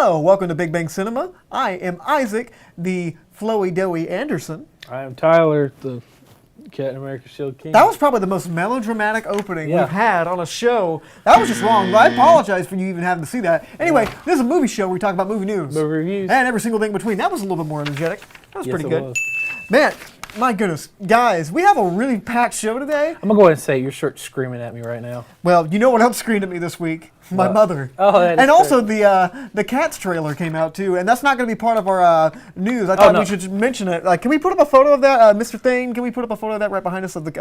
Hello, welcome to Big Bang Cinema. I am Isaac, the Floey Doey Anderson. I am Tyler, the Captain America Shield King. That was probably the most melodramatic opening Yeah. we've had on a show. That was just wrong. I apologize for you even having to see that. Anyway, this is a movie show where we talk about movie news. Movie reviews. And every single thing in between. That was a little bit more energetic. That was Yes, pretty it good. was. Man, my goodness. Guys, we have a really packed show today. I'm going to go ahead and say your shirt's screaming at me right now. Well, you know what else screamed at me this week? My What? mother. Oh, that is And also true. the Cats trailer came out too, and that's not going to be part of our news. I thought no. we should just mention it. Like, can we put up a photo of that, Mr. Thane? Can we put up a photo of that right behind us of the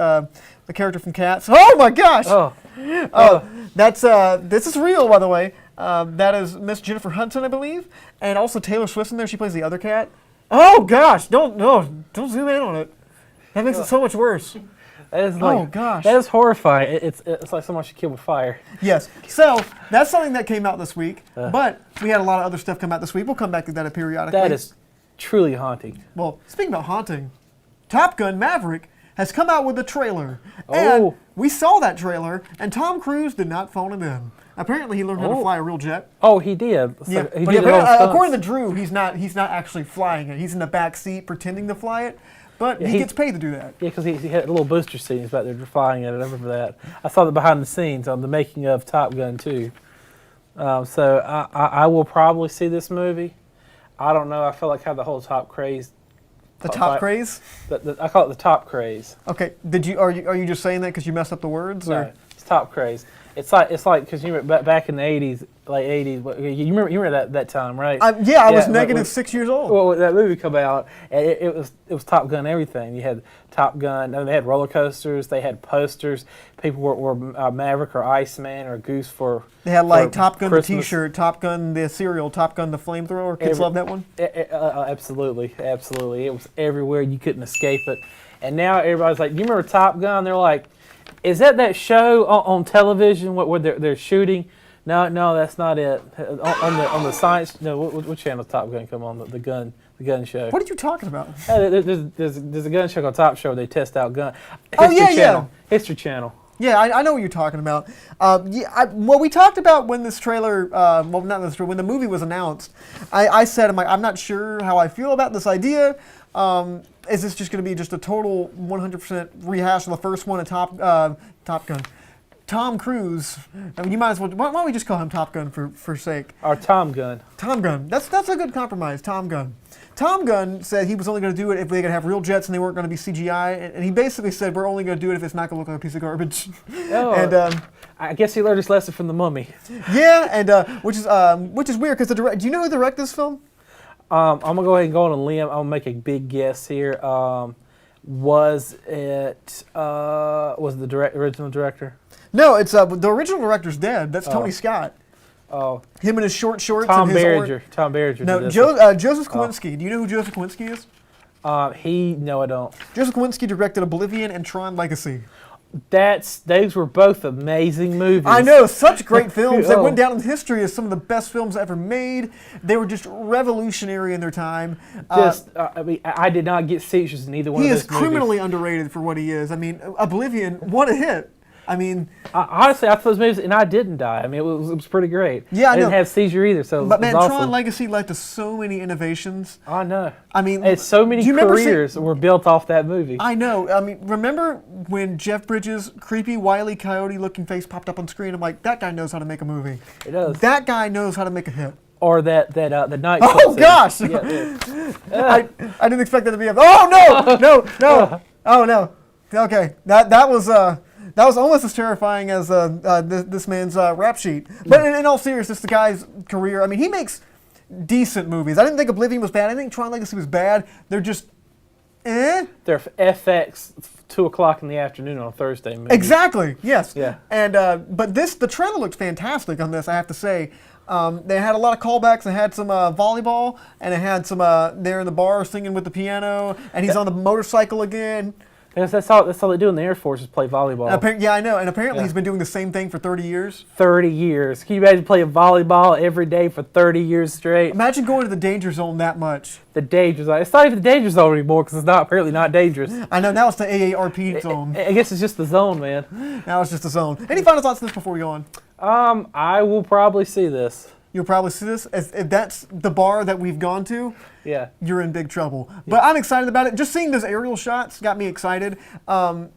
character from Cats? Oh my gosh! Oh, That's this is real, by the way. That is Miss Jennifer Hudson, I believe, and also Taylor Swift's in there. She plays the other cat. Oh gosh! Don't zoom in on it. That makes it so much worse. that is like, Oh, gosh. That is horrifying. It's like someone should kill with fire. Yes. So that's something that came out this week, but we had a lot of other stuff come out this week. We'll come back to that periodically. That is truly haunting. Well, speaking about haunting, Top Gun Maverick has come out with a trailer. And Oh. we saw that trailer, and Tom Cruise did not phone it in. Apparently, he learned how to Oh. fly a real jet. Oh, he did. So Yeah, he but did it all according to stunts. Drew, he's not actually flying it. He's in the back seat pretending to fly it, but he he- gets paid to do that. Yeah, because he had a little booster scene. He's back there flying it. I remember that. I saw the behind the scenes on the making of Top Gun 2. So I will probably see this movie. I don't know. I feel like I have the whole top craze. The top craze. I call it the top craze. Okay. Are you just saying that because you messed up the words? Or? No, it's top craze. It's like because you remember back in the '80s, late '80s. You remember that time, right? I was when- negative 6 years old. Well, when that movie come out, and it was Top Gun everything. You had Top Gun. And they had roller coasters. They had posters. People were Maverick or Iceman or Goose for. They had like for Top Gun Christmas. the T-shirt, Top Gun the cereal, Top Gun the flamethrower. Kids love that one. Absolutely. It was everywhere. You couldn't escape it. And now everybody's like, "You remember Top Gun?" They're like, "Is that show on television where they're shooting?" No, that's not it. On the science. No, what channel does Top Gun come on? The gun show. What are you talking about? There's a gun show called Top Show. Where they test out gun. Oh, yeah. Channel. History Channel. Yeah, I know what you're talking about. We talked about when this trailer, well, not this trailer, when the movie was announced, I said, I'm not sure how I feel about this idea. Is this just going to be just a total 100% rehash of the first one, Top Gun? Tom Cruise, I mean, you might as well, why don't we just call him Top Gun for sake? Or Tom Gun. Tom Gun, that's a good compromise, Tom Gun. Tom Gunn said he was only going to do it if they could have real jets and they weren't going to be CGI, and he basically said we're only going to do it if it's not going to look like a piece of garbage. Oh, And I guess he learned his lesson from The Mummy. yeah, and which is weird because do you know who directed this film? I'm gonna go ahead and go on a limb. I'm gonna make a big guess here. Was it the original director? No, it's the original director's dead. That's Tony Scott. Oh, Him in his short shorts Tom and his Berger. Tom Berger. No, did this one. Joseph Kosinski. Do you know who Joseph Kosinski is? No, I don't. Joseph Kosinski directed Oblivion and Tron Legacy. Those were both amazing movies. I know, such great films. They Oh. went down in history as some of the best films ever made. They were just revolutionary in their time. I mean, I did not get seizures in either one He of is those movies. criminally underrated for what he is. I mean, Oblivion, what a hit. I mean, Honestly, I thought those movies, and I didn't die. I mean, it was pretty great. Yeah, I didn't know. have seizure either, so but it man, was Tron awesome. Legacy led to so many innovations. I know. I mean, And so many do you remember careers were built off that movie. I know. I mean, remember when Jeff Bridges' creepy Wile E. Coyote-looking face popped up on screen? I'm like, that guy knows how to make a movie. It does. That guy knows how to make a hit. Or the night. Oh gosh! Yeah, I didn't expect that to be a. Oh no! Oh no! Okay, that was almost as terrifying as this man's rap sheet. But in all seriousness, the guy's career. I mean, he makes decent movies. I didn't think Oblivion was bad. I didn't think Tron Legacy was bad. They're just, They're FX 2:00 in the afternoon on a Thursday. Movie. Exactly. Yes. Yeah. And but the trailer looked fantastic on this. I have to say. They had a lot of callbacks. They had some volleyball, and they had some there in the bar singing with the piano, and he's on the motorcycle again. That's all they do in the Air Force is play volleyball. Yeah, I know. And apparently Yeah. he's been doing the same thing for 30 years. 30 years. Can you imagine playing volleyball every day for 30 years straight? Imagine going to the danger zone that much. The danger zone. It's not even the danger zone anymore because it's apparently not dangerous. I know, now it's the AARP zone. I guess it's just the zone, man. Now it's just a zone. Any final thoughts on this before we go on? I will probably see this. you'll probably see this. If that's the bar that we've gone to, Yeah. you're in big trouble. But I'm excited about it. Just seeing those aerial shots got me excited.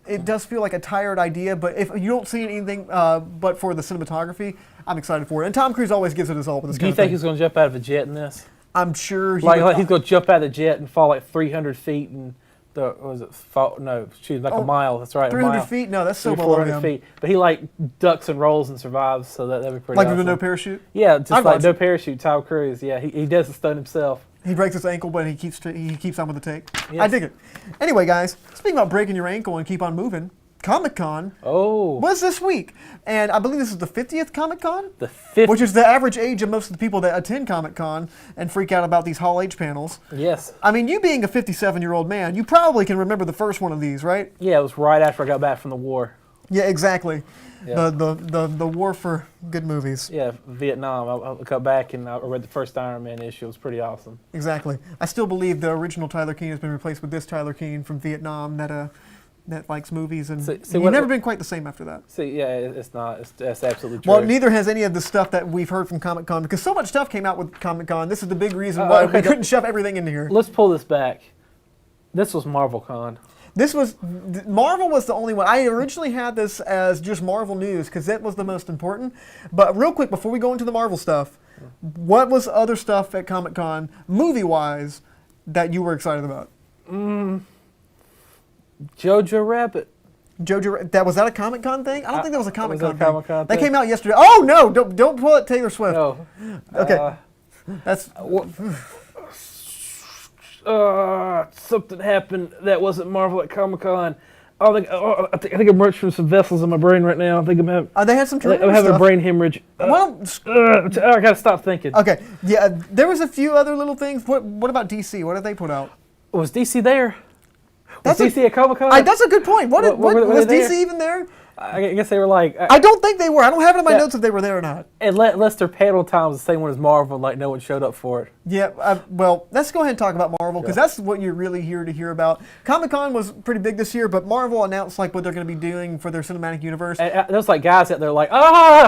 It does feel like a tired idea, but if you don't see anything but for the cinematography, I'm excited for it. And Tom Cruise always gives it his all with this Do kind you of think thing. he's going to jump out of a jet in this? I'm sure he Like would- he's going to jump out of the jet and fall like 300 feet and like a mile. That's right, 300 a mile. feet? No, that's so 300, below 400 him. feet. But he like ducks and rolls and survives, so that'd be pretty Like awesome. with no parachute? Yeah, just I'd like watch no it. parachute, Tom Cruise. Yeah, he does the stunt himself. He breaks his ankle, but he keeps on with the take. I Yes. dig it. Anyway, guys, speaking about breaking your ankle and keep on moving, Comic-Con Oh, was this week. And I believe this is the 50th Comic-Con? the 50th. Which is the average age of most of the people that attend Comic-Con and freak out about these Hall H panels. Yes. I mean, you being a 57-year-old man, you probably can remember the first one of these, right? Yeah, it was right after I got back from the war. Yeah, exactly. Yeah. The war for good movies. Yeah, Vietnam. I got back and I read the first Iron Man issue. It was pretty awesome. Exactly. I still believe the original Tyler Keane has been replaced with this Tyler Keane from Vietnam that likes movies, and See, you've never been quite the same after that. See, yeah, it's not. That's absolutely true. Well, neither has any of the stuff that we've heard from Comic-Con, because so much stuff came out with Comic-Con. This is the big reason why okay, we couldn't shove everything into here. Let's pull this back. This was MarvelCon. Marvel was the only one. I originally had this as just Marvel news because that was the most important. But real quick, before we go into the Marvel stuff, what was other stuff at Comic-Con, movie-wise, that you were excited about? Jojo Rabbit. Was that a Comic-Con thing? I don't think that was a Comic-Con thing. Comic-Con That thing? came out yesterday. Oh no! Don't pull it, Taylor Swift. No. Okay, that's Something happened that wasn't Marvel at Comic-Con. I think I'm rupturing some vessels in my brain right now. I think I'm having, they had some I'm tremendous having a stuff. brain hemorrhage. Well, I gotta stop thinking. okay, yeah, there was a few other little things. What about DC? What did they put out? Was DC there? Was That's a- DC at Comic-Con? That's a good point. What were was they DC there? even there? I guess they were like, I don't think they were. I don't have it in my Yeah. notes if they were there or not. unless their panel time was the same one as Marvel, like no one showed up for it. Yeah, well, let's go ahead and talk about Marvel because that's what you're really here to hear about. Comic-Con was pretty big this year, but Marvel announced like what they're going to be doing for their cinematic universe. And there was like guys out there like,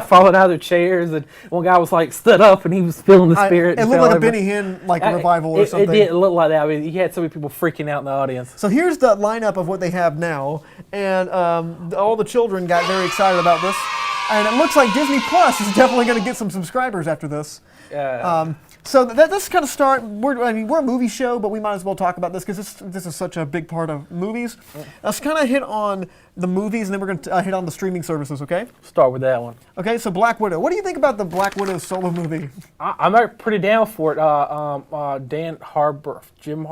falling out of their chairs, and one guy was like stood up and he was feeling the spirit. It and looked fell like a over. Benny Hinn revival or It something. did look like that. I mean, you had so many people freaking out in the audience. So here's the lineup of what they have now, and all the children got very excited about this. And it looks like Disney Plus is definitely going to get some subscribers after this. So let's kind of start. We're a movie show, but we might as well talk about this because this is such a big part of movies. Let's kind of hit on the movies, and then we're going to hit on the streaming services. Okay? Start with that one. Okay. So Black Widow. What do you think about the Black Widow solo movie? I'm pretty down for it. Jim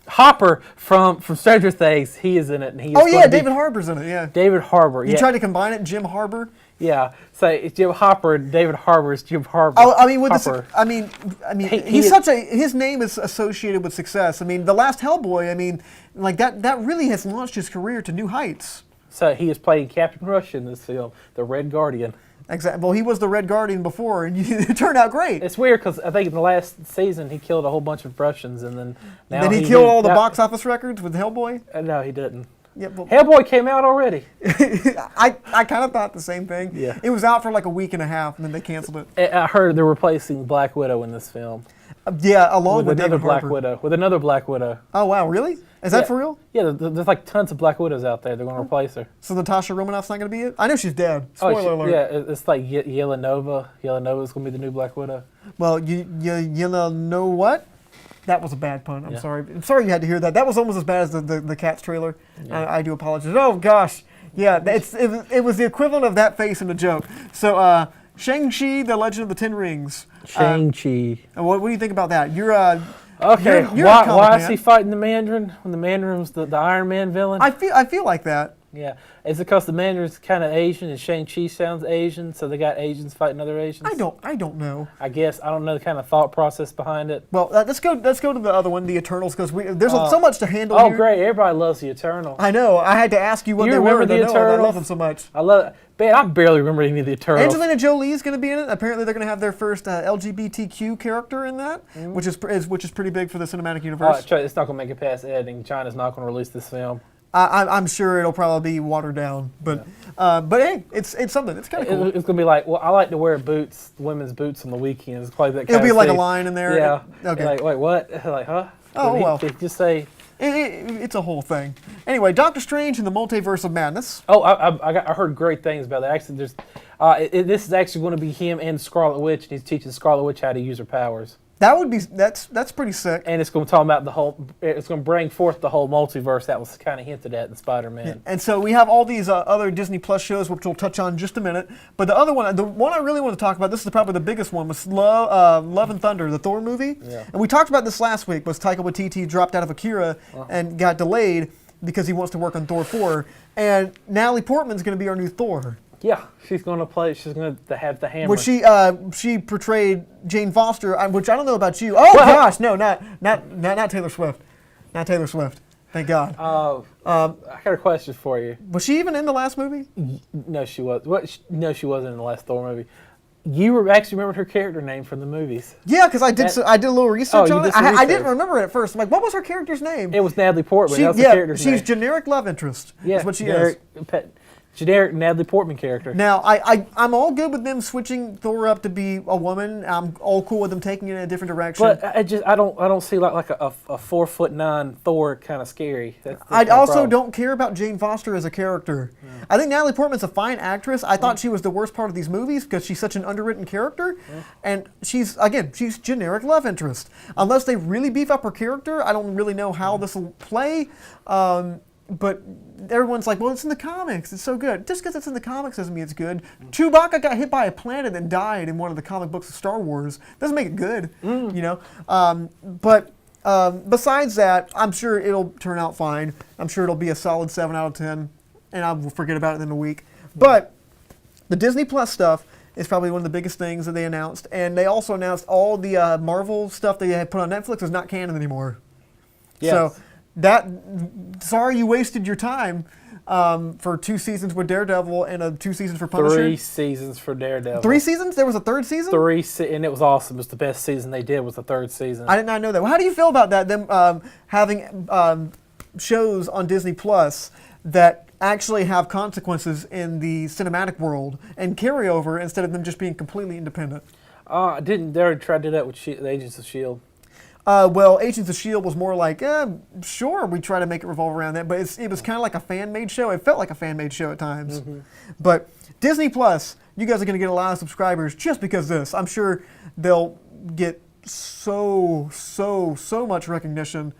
Hopper from Stranger Things. He is in it, and he is Oh yeah, gonna be- David Harbour's in it. Yeah. David Harbour. You Yeah, tried to combine it, Jim Harbour. yeah. So it's Jim Hopper and David Harbour is Jim Harbour. Oh, I mean, with this, Hopper. I mean, his name is associated with success. I mean, the last Hellboy. I mean, like that really has launched his career to new heights. So he is playing Captain Russia in this film, the Red Guardian. Exactly. Well, he was the Red Guardian before, and it turned out great. It's weird because I think in the last season he killed a whole bunch of Russians, and then now Did he did- kill all the now- box office records with Hellboy? No, he didn't. Yeah, well, Hellboy came out already. I kind of thought the same thing. Yeah. It was out for like a week and a half, and then they canceled it. I heard they're replacing Black Widow in this film Yeah, along with another David Black Harbour. Widow. With another Black Widow. Oh wow, really? Is that Yeah. for real? Yeah, there's like tons of Black Widows out there. They're going to replace her. So Natasha Romanoff's not going to be it? I know she's dead. Spoiler alert. Yeah, it's like Yelenova. Yelenova's going to be the new Black Widow. Well, you know what? That was a bad pun. I'm Yeah. sorry. I'm sorry you had to hear that. That was almost as bad as the Cats trailer. I do apologize. Oh gosh, yeah, it was the equivalent of that face in a joke. So Shang-Chi, The Legend of the Ten Rings. Shang-Chi. What do you think about that? You're Okay, you're a comic why is man. he fighting the Mandarin when the Mandarin was the Iron Man villain? I feel like that. Yeah. Is it because the Mandarin's kind of Asian and Shang-Chi sounds Asian, so they got Asians fighting other Asians? I don't know. I guess. I don't know the kind of thought process behind it. Well, let's go to the other one, the Eternals, because there's so much to handle Oh, here. great. Everybody loves the Eternal. I know. I had to ask you what You they remember were. the I love Eternals? them so much. I love it. Man, I barely remember any of the Eternals. Angelina Jolie is going to be in it. Apparently, they're going to have their first LGBTQ character in that, which is pretty big for the cinematic universe. It's not going to make it past editing. China's not going to release this film. I'm sure it'll probably be watered down, but hey, it's something. It's kind of cool. It's gonna be like, well, I like to wear boots, women's boots on the weekends. Play that. It'll kind be of like a thing. line in there. Yeah. Okay. Like, wait, what? Like, huh? Oh, Did he- well. did he just say. It's a whole thing. Anyway, Doctor Strange and the Multiverse of Madness. Oh, I heard great things about that. Actually, this is actually going to be him and Scarlet Witch, and he's teaching Scarlet Witch how to use her powers. That's pretty sick. And it's going to talk about the whole. It's going to bring forth the whole multiverse that was kind of hinted at in Spider-Man. And so we have all these other Disney Plus shows, which we'll touch on in just a minute. But the other one, the one I really want to talk about, this is probably the biggest one, was Love and Thunder, the Thor movie. Yeah. And we talked about this last week, was Taika Waititi dropped out of Akira and got delayed because he wants to work on Thor 4. And Natalie Portman's going to be our new Thor. Yeah, she's going to play. She's going to have the hammer. Which she portrayed Jane Foster, which I don't know about you. Oh gosh, no, not Taylor Swift, not Taylor Swift. Thank God. I got a question for you. Was she even in the last movie? No, she was. No, she wasn't in the last Thor movie. You actually remembered her character name from the movies. Yeah, because I did a little research on you it. did some I research. didn't remember it at first. I'm like, what was her character's name? It was Natalie Portman. That's the character's she's name. generic love interest. Yeah, is what she is. Generic Natalie Portman character. Now, I'm all good with them switching Thor up to be a woman. I'm all cool with them taking it in a different direction. But I don't see like a 4'9" Thor kind of scary. That's I my also problem. don't care about Jane Foster as a character. I think Natalie Portman's a fine actress. I thought she was the worst part of these movies because she's such an underwritten character. And she's generic love interest. Unless they really beef up her character, I don't really know how this will play. But everyone's like, well, it's in the comics. It's so good. Just because it's in the comics doesn't mean it's good. Chewbacca got hit by a planet and died in one of the comic books of Star Wars. Doesn't make it good, you know. But besides that, I'm sure it'll turn out fine. I'm sure it'll be a solid 7 out of 10, and I will forget about it in a week. But the Disney Plus stuff is probably one of the biggest things that they announced. And they also announced all the Marvel stuff they had put on Netflix is not canon anymore. Yes. So sorry you wasted your time for 2 seasons with Daredevil and 2 seasons for Punisher. 3 seasons for Daredevil. 3 seasons? There was a 3rd season? And it was awesome. It was the best season they did. Was the 3rd season. I did not know that. Well, how do you feel about that? Them having shows on Disney Plus that actually have consequences in the cinematic world and carry over instead of them just being completely independent. Didn't they already try to do that with the Agents of S.H.I.E.L.D.? Well, Agents of S.H.I.E.L.D. was more like, sure, we try to make it revolve around that, but it was kind of like a fan-made show. It felt like a fan-made show at times. But Disney Plus, you guys are going to get a lot of subscribers just because of this. I'm sure they'll get so much recognition.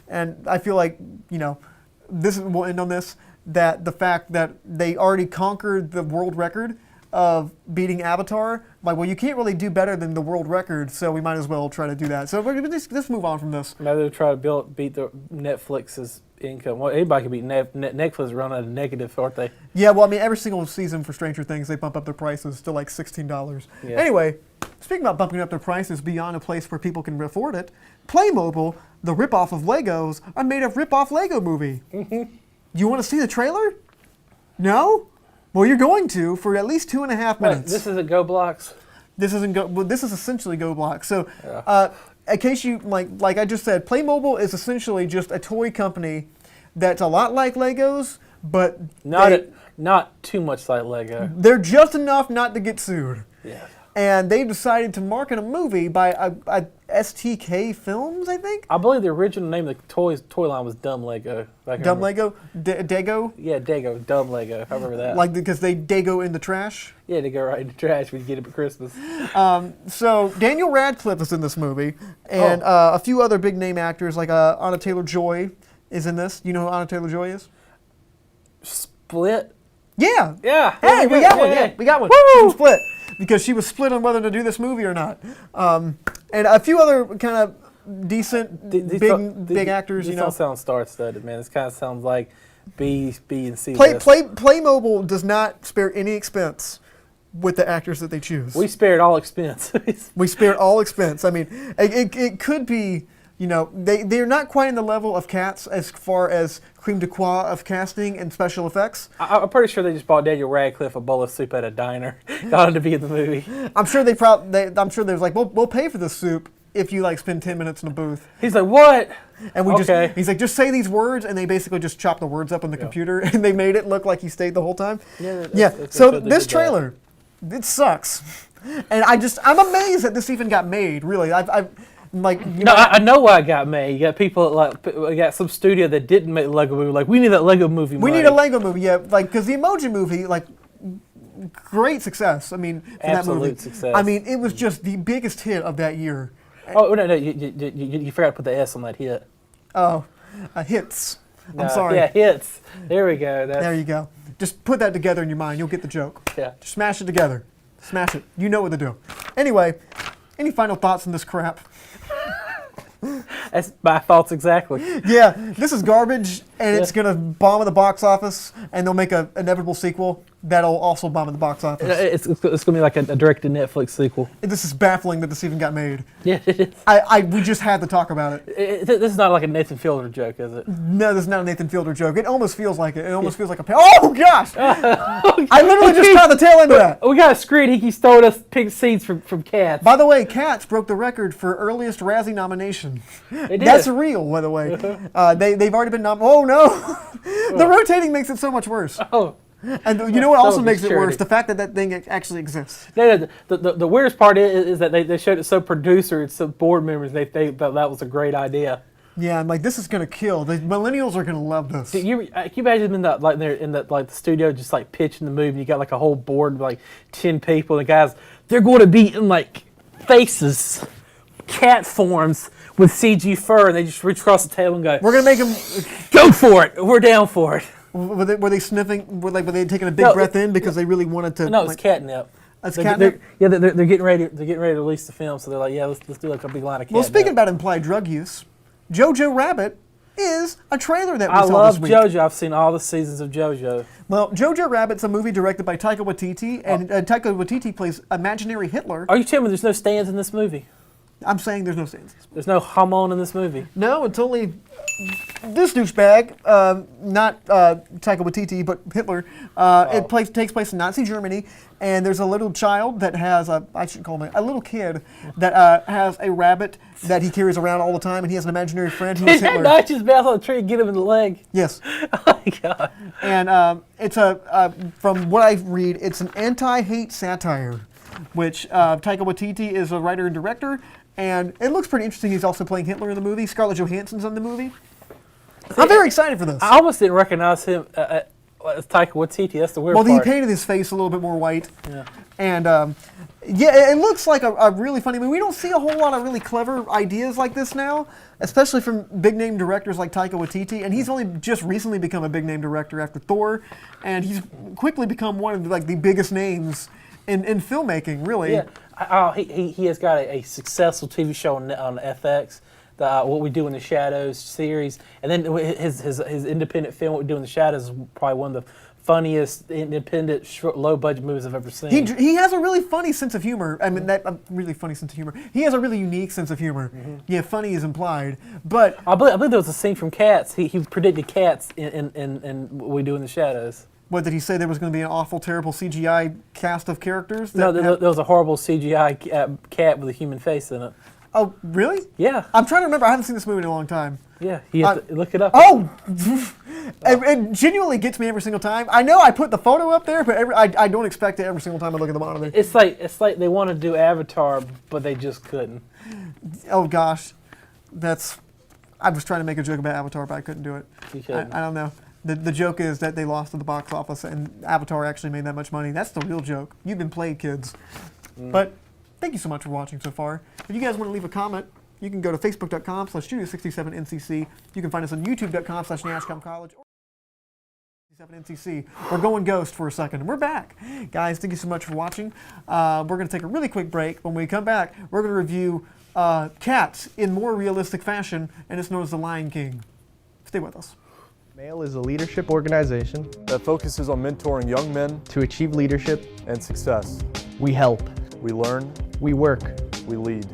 And I feel like, we'll end on this, that the fact that they already conquered the world record of beating Avatar, like, well, you can't really do better than the world record, so we might as well try to do that. So let's move on from this. Maybe they'll try to beat the Netflix's income. Well, anybody can beat Netflix run at a negative, aren't they? Yeah, well, I mean, every single season for Stranger Things, they bump up their prices to like $16. Yeah. Anyway, speaking about bumping up their prices beyond a place where people can afford it, Playmobil, the ripoff of Legos, are made a ripoff Lego movie. You want to see the trailer? No? Well, you're going to for at least 2.5 minutes. Wait, this isn't GoBlocks? This isn't this is essentially GoBlocks. So, in case you like I just said, Playmobil is essentially just a toy company that's a lot like Legos, but not too much like Lego. they're just enough not to get sued. Yeah. And they decided to market a movie by STK Films, I think. I believe the original name of the toy line was Dumb Lego. Dumb Lego, Dago. Yeah, Dago, Dumb Lego. I remember that. Like because they Dago in the trash. Yeah, they go right in the trash when you get it for Christmas. So Daniel Radcliffe is in this movie, and a few other big name actors like Anna Taylor-Joy is in this. You know who Anna Taylor-Joy is? Split. Yeah. Yeah. Hey, we got one. Yeah. Yeah, we got one. Woo! She was split because she was split on whether to do this movie or not. And a few other kind of decent big actors. This don't sound star-studded, man. This kind of sounds like B and C. Playmobil does not spare any expense with the actors that they choose. We spared all expense. We spared all expense. I mean, it could be, they're not quite in the level of Cats as far as creme de croix of casting and special effects. I'm pretty sure they just bought Daniel Radcliffe a bowl of soup at a diner, got him to be in the movie. I'm sure I'm sure there's like, we'll pay for this soup if you like spend 10 minutes in a booth. He's like, what? And we Okay. just, he's like, just say these words, and they basically just chop the words up on the computer, and they made it look like he stayed the whole time. That's So what they this did that. trailer, it sucks, and I'm amazed that this even got made. Really, I've like, you No, know, I know why it got made. You got people we got some studio that didn't make the Lego movie. Like, we need that Lego movie. we money. need a Lego movie, yeah, like because the Emoji Movie, like, great success. I mean, from that movie. Absolute success. I mean, it was just the biggest hit of that year. Oh no, you forgot to put the S on that hit. Oh, hits. No, I'm sorry. Yeah, hits. There we go. That's, There you go. Just put that together in your mind. You'll get the joke. Yeah. Just smash it together. Smash it. You know what to do. Anyway, any final thoughts on this crap? That's my thoughts exactly. Yeah, this is garbage, and it's gonna bomb at the box office, and they'll make an inevitable sequel that'll also bomb at the box office. It's going to be like a direct-to-Netflix sequel. This is baffling that this even got made. Yeah, it is. We just had to talk about it. This is not like a Nathan Fielder joke, is it? No, this is not a Nathan Fielder joke. It almost feels like it. It almost feels like a. Oh gosh! I literally just caught the tail end of that. We got a screen. He stole us pink seeds from Cats. By the way, Cats broke the record for earliest Razzie nomination. did. That's real, by the way. They've already been nominated. Oh no! The rotating makes it so much worse. Oh. And you know what also So makes it charity. worse? The fact that that thing actually exists. No, the weirdest part is that they showed it so producers, so board members, they thought that was a great idea. Yeah, I'm like, this is gonna kill. The millennials are gonna love this. Can you imagine in that the studio just like pitching the movie? You got like a whole board of like 10 people, and the guys they're going to be in like faces, cat forms with CG fur, and they just reach across the table and go, We're gonna make them. "Go for it! We're down for it." Were they sniffing? Were they taking a big No, breath in because they really wanted to? No, it's like, catnip. That's They're- catnip? They're getting ready. They're getting ready to release the film, so they're like, "Yeah, let's do like a big line of catnip." Well, speaking about implied drug use, Jojo Rabbit is a trailer that we I saw love this week. JoJo. I've seen all the seasons of JoJo. Well, Jojo Rabbit's a movie directed by Taika Waititi, and Taika Waititi plays imaginary Hitler. Are you telling me there's no stands in this movie? I'm saying there's no scenes. There's no Hamon in this movie. No, it's only this douchebag, not Taika Waititi, but Hitler. It takes place in Nazi Germany, and there's a little child that has I should call him a little kid that has a rabbit that he carries around all the time, and he has an imaginary friend who is Did that Hitler. notch his mouth on the tree and get him in the leg? Yes, Oh my god. and it's from what I read, it's an anti-hate satire, which Taika Waititi is a writer and director, and it looks pretty interesting. He's also playing Hitler in the movie. Scarlett Johansson's in the movie. I'm very excited for this. I almost didn't recognize him as Taika Waititi. That's the weird Well, he part. painted his face a little bit more white. Yeah. And yeah, it looks like a really funny movie. We don't see a whole lot of really clever ideas like this now, especially from big name directors like Taika Waititi. And he's only just recently become a big name director after Thor, and he's quickly become one of the biggest names in filmmaking, really. Yeah. He has got a successful TV show on FX. What We Do in the Shadows series, and then his independent film, What We Do in the Shadows, is probably one of the funniest independent low budget movies I've ever seen. He has a really funny sense of humor. I mean, that really funny sense of humor. He has a really unique sense of humor. Yeah, funny is implied, but I believe there was a scene from Cats. He predicted Cats in What We Do in the Shadows. what did he say? There was going to be an awful, terrible CGI cast of characters. No, there was a horrible CGI cat with a human face in it. Oh, really? Yeah, I'm trying to remember. I haven't seen this movie in a long time. yeah. You have to look it up. Oh, it genuinely gets me every single time. I know I put the photo up there, but I don't expect it every single time I look at the monitor. It's like they want to do Avatar, but they just couldn't. Oh gosh, I was trying to make a joke about Avatar, but I couldn't do it. You couldn't. I don't know. The joke is that they lost at the box office, and Avatar actually made that much money. That's the real joke. You've been played, kids. But thank you so much for watching so far. If you guys want to leave a comment, you can go to facebook.com/studio67ncc. You can find us on youtube.com/NashComCollege. 67NCC. We're going ghost for a second, and we're back. Guys, thank you so much for watching. We're going to take a really quick break. When we come back, we're going to review Cats in more realistic fashion, and it's known as The Lion King. Stay with us. MAIL is a leadership organization that focuses on mentoring young men to achieve leadership. and success. We help. We learn, We work. we lead.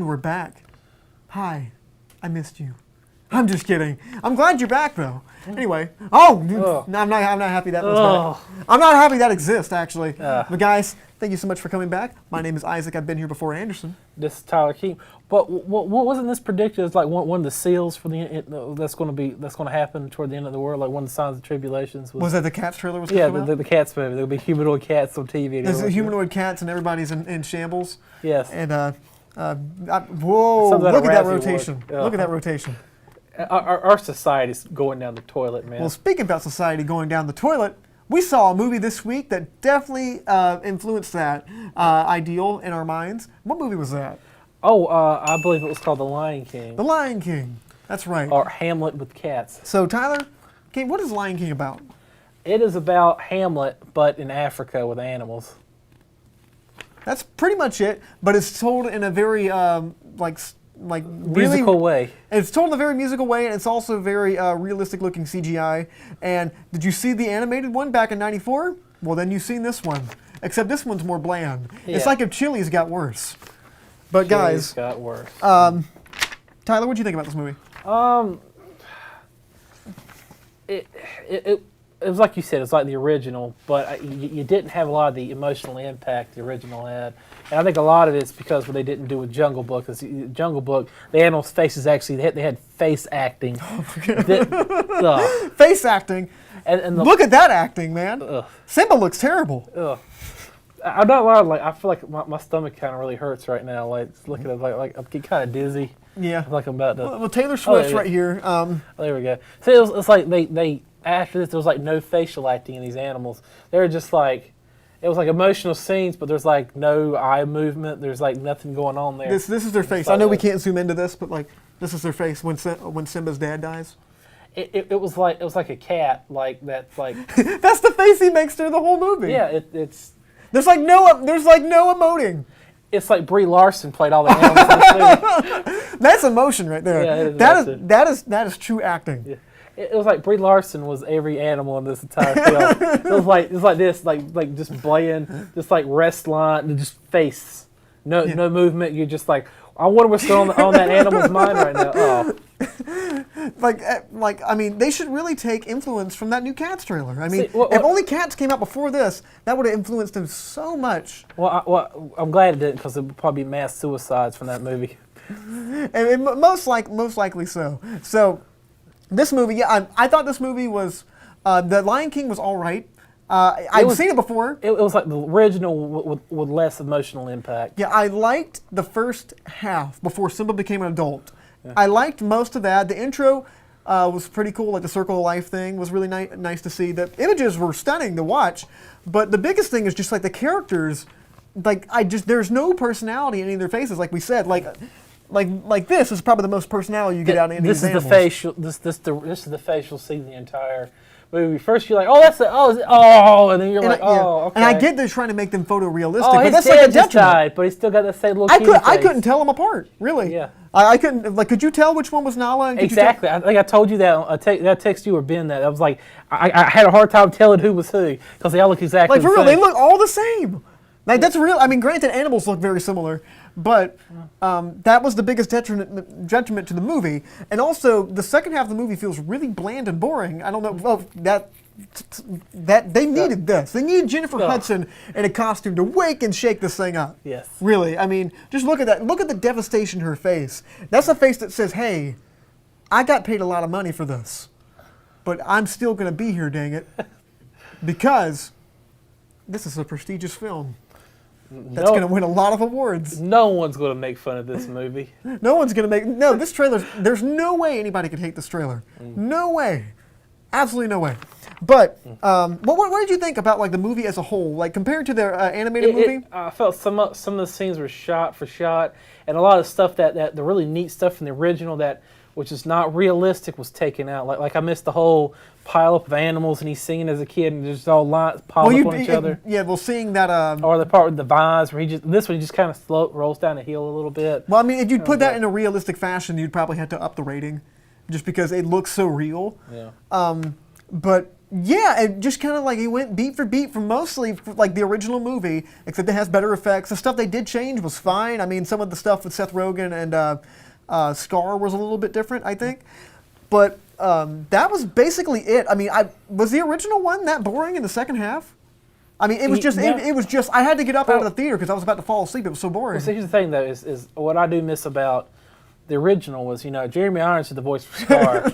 we're back. Hi, I missed you. I'm just kidding. I'm glad you're back though. Anyway, no, I'm not happy that was back. I'm not happy that exists actually. But guys, thank you so much for coming back. My name is Isaac. I've been here before, Anderson. This is Tyler King. But what wasn't this predicted as like one of the seals for that's going to happen toward the end of the world? Like one of the signs of tribulations Was that the Cats trailer was yeah, coming out? the Cats movie. There'll be humanoid cats on TV. There's humanoid cats and everybody's in shambles. Yes. And whoa! Something Look at that Razzie rotation. Award. Look at that rotation. Our society's going down the toilet, man. Well, speaking about society going down the toilet, we saw a movie this week that definitely influenced that ideal in our minds. What movie was that? I believe it was called The Lion King. The Lion King. That's right. Or Hamlet with cats. So, Tyler, what is Lion King about? It is about Hamlet, but in Africa with animals. That's pretty much it, but it's told in a very Musical way. It's told in a very musical way, and it's also very realistic-looking CGI. And did you see the animated one back in '94? Well, then you've seen this one, except this one's more bland. Yeah. It's like if Chili's got worse. But Chili's guys, got worse. Tyler, what do you think about this movie? It was like you said, it's like the original, but you didn't have a lot of the emotional impact the original had. And I think a lot of it's because what they didn't do with Jungle Book. Is Jungle Book, the animals' faces actually, they had face acting. Face acting. And Look at that acting, man. Simba looks terrible. I'm not lying, like I feel like my stomach kind of really hurts right now. Like looking at like I'm getting kind of dizzy. Yeah. I feel like I'm about to. Well, Taylor Swift's right here. There we go. So it's like they after this there was like no facial acting in these animals. They were just like. It was like emotional scenes, but there's like no eye movement. There's like nothing going on there. This is their face. I know we can't zoom into this, but like this is their face when Simba's dad dies. It was like a cat like that like. That's the face he makes through the whole movie. Yeah, it's. There's like no emoting. It's like Brie Larson played all the animals in this movie. That's emotion right there. Yeah, that is true acting. Yeah. It was like Brie Larson was every animal in this entire film. It was like this, like just bland, just like rest line, and just face, no movement. You're just like, I wonder what's going on that animal's mind right now. Oh, I mean, they should really take influence from that new Cats trailer. I mean, See, if only Cats came out before this, that would have influenced them so much. Well, I'm glad it didn't because it would probably be mass suicides from that movie. And most likely so. So. This movie, yeah, I thought this movie was, The Lion King was all right. I've seen it before. It was like the original with less emotional impact. Yeah, I liked the first half before Simba became an adult. Yeah. I liked most of that. The intro was pretty cool, like the Circle of Life thing was really nice to see. The images were stunning to watch, but the biggest thing is just like the characters, there's no personality in any of their faces, like we said, Like this is probably the most personality you get out of any of these animals. This is the face you'll see the entire movie. First you're like, and then you're like, okay. And I get they're trying to make them photorealistic, but that's like like a a detriment. died, but he's still got that same little I couldn't tell them apart, really. Yeah. I couldn't, could you tell which one was Nala? And exactly. I think I told you that. That text you or Ben that. I was like, I had a hard time telling who was who because they all look exactly the same. For real, they look all the same. Like that's real. I mean, granted, animals look very similar, but that was the biggest detriment to the movie. And also, the second half of the movie feels really bland and boring. I don't know. Well, that they needed this. They needed Jennifer Hudson in a costume to wake and shake this thing up. Yes. Really. I mean, just look at that. Look at the devastation in her face. That's a face that says, "Hey, I got paid a lot of money for this, but I'm still going to be here. Dang it, because this is a prestigious film." That's going to win a lot of awards. No one's going to make fun of this movie. No one's going to this trailer, there's no way anybody could hate this trailer. No way. Absolutely no way. But what did you think about like the movie as a whole? Like compared to their animated movie? I felt some of the scenes were shot for shot, and a lot of stuff that the really neat stuff in the original which is not realistic was taken out. Like I missed the whole pile up of animals and he's singing as a kid and there's all lines piled up on each other. Yeah, well, seeing that. Or the part with the vines where this one he just kind of rolls down the hill a little bit. Well, I mean, if you'd put that in a realistic fashion, you'd probably have to up the rating, just because it looks so real. Yeah. But Yeah, and just kind of like he went beat for beat from mostly like the original movie, except it has better effects. The stuff they did change was fine. I mean, some of the stuff with Seth Rogen and Scar was a little bit different, I think. But that was basically it. I mean, was the original one that boring in the second half? I mean, it was just, No. it was just, I had to get up out of the theater because I was about to fall asleep. It was so boring. Well, see, here's the thing, though, is what I do miss about the original was, Jeremy Irons is the voice for Scar.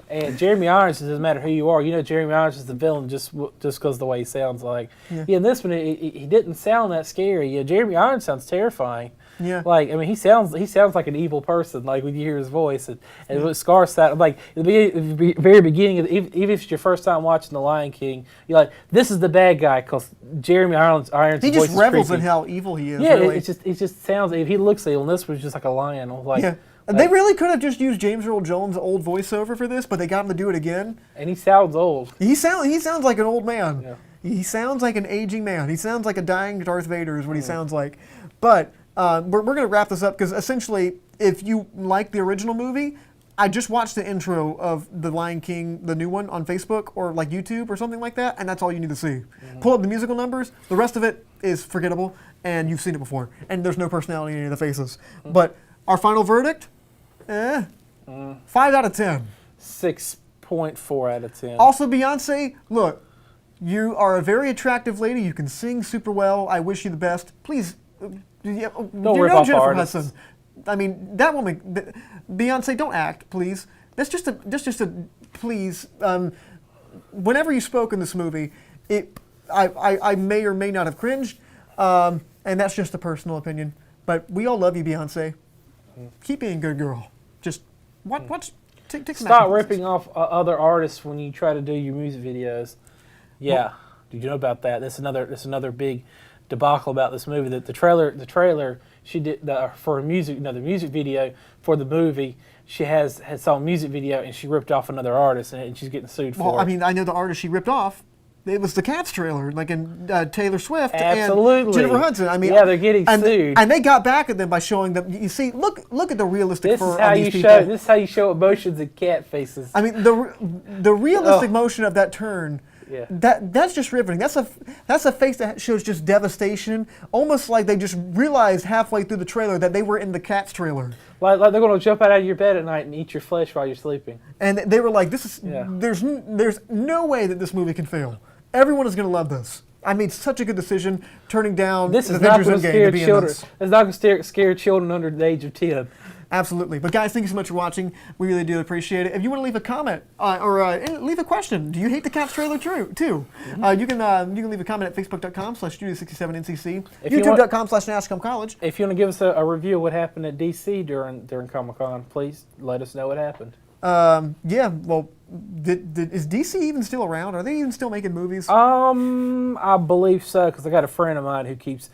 And Jeremy Irons, it doesn't matter who you are, Jeremy Irons is the villain just because of the way he sounds like. Yeah, in this one, he didn't sound that scary. Yeah, Jeremy Irons sounds terrifying. Yeah. Like, I mean, he sounds like an evil person, like, when you hear his voice. And what Scar sounded like, at the very beginning, even if it's your first time watching The Lion King, you're like, this is the bad guy, because Jeremy Irons' He voice just is revels creepy. in how evil he is. Yeah, really. it just sounds. If he looks evil, and this was just like a lion. Like, Yeah. They really could have just used James Earl Jones' old voiceover for this, but they got him to do it again. and he sounds old. He sounds like an old man. Yeah. He sounds like an aging man. He sounds like a dying Darth Vader is what he sounds like. But we're going to wrap this up because essentially, if you like the original movie, I just watched the intro of The Lion King, the new one, on Facebook or like YouTube or something like that, and that's all you need to see. Pull up the musical numbers. The rest of it is forgettable, and you've seen it before. And there's no personality in any of the faces. But our final verdict, 5 out of 10. 6.4 out of 10. Also, Beyonce, look, you are a very attractive lady. You can sing super well. I wish you the best. Please, you're rip no off Jennifer artists. Hudson. I mean, that woman, Beyonce, don't act, please. That's just a please. Whenever you spoke in this movie, I may or may not have cringed, and that's just a personal opinion. But we all love you, Beyonce. Keep being a good girl. Just take some Stop action. ripping off other artists when you try to do your music videos. Yeah, did you know about that? That's another big debacle about this movie. That the trailer she did for music, the music video for the movie. She had saw a music video and she ripped off another artist and she's getting sued for Well, it. I mean, I know the artist she ripped off. It was the Cats trailer, like in Taylor Swift Absolutely. and Jennifer Hudson. I mean, Yeah, they're getting sued. and they got back at them by showing them. You see, look at the realistic this fur is how on you these people. show. This is how you show emotions in cat faces. I mean, the realistic motion of that turn. Yeah. That's just riveting. That's a face that shows just devastation, almost like they just realized halfway through the trailer that they were in the Cats trailer. Like they're going to jump out of your bed at night and eat your flesh while you're sleeping. And they were like, "This is Yeah. there's no way that this movie can fail. Everyone is going to love this." I made such a good decision turning down This the is not Avengers going to Endgame scare to be in children. this. It's not going to scare children under the age of 10. Absolutely. But guys, thank you so much for watching. We really do appreciate it. If you want to leave a comment or leave a question, do you hate the Cats trailer too? You can leave a comment at facebook.com/studio67ncc, If you want- youtube.com/NashComeCollege. If you want to give us a review of what happened at DC during Comic-Con, please let us know what happened. Yeah, well, is DC even still around? Are they even still making movies? I believe so, because I got a friend of mine who keeps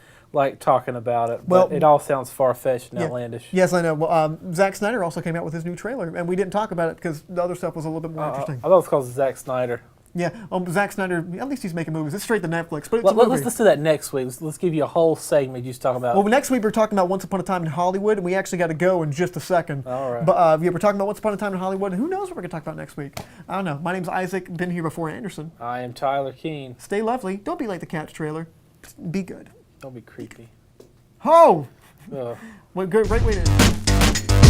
talking about it. Well- But it all sounds far-fetched and Yeah. outlandish. Yes, I know. Well, Zack Snyder also came out with his new trailer, and we didn't talk about it because the other stuff was a little bit more I interesting. thought it was called Zack Snyder. Yeah, Zack Snyder, at least he's making movies. It's straight to Netflix, but it's a Let's movie. do that next week. Let's give you a whole segment just talking about. Well, next week we're talking about Once Upon a Time in Hollywood, and we actually got to go in just a second. All right. But yeah, we're talking about Once Upon a Time in Hollywood, and who knows what we're going to talk about next week. I don't know. My name's Isaac, been here before Anderson. I am Tyler Keene. Stay lovely. Don't be like the Cats trailer. Just be good. Don't be creepy. Oh! Ugh. What great way to...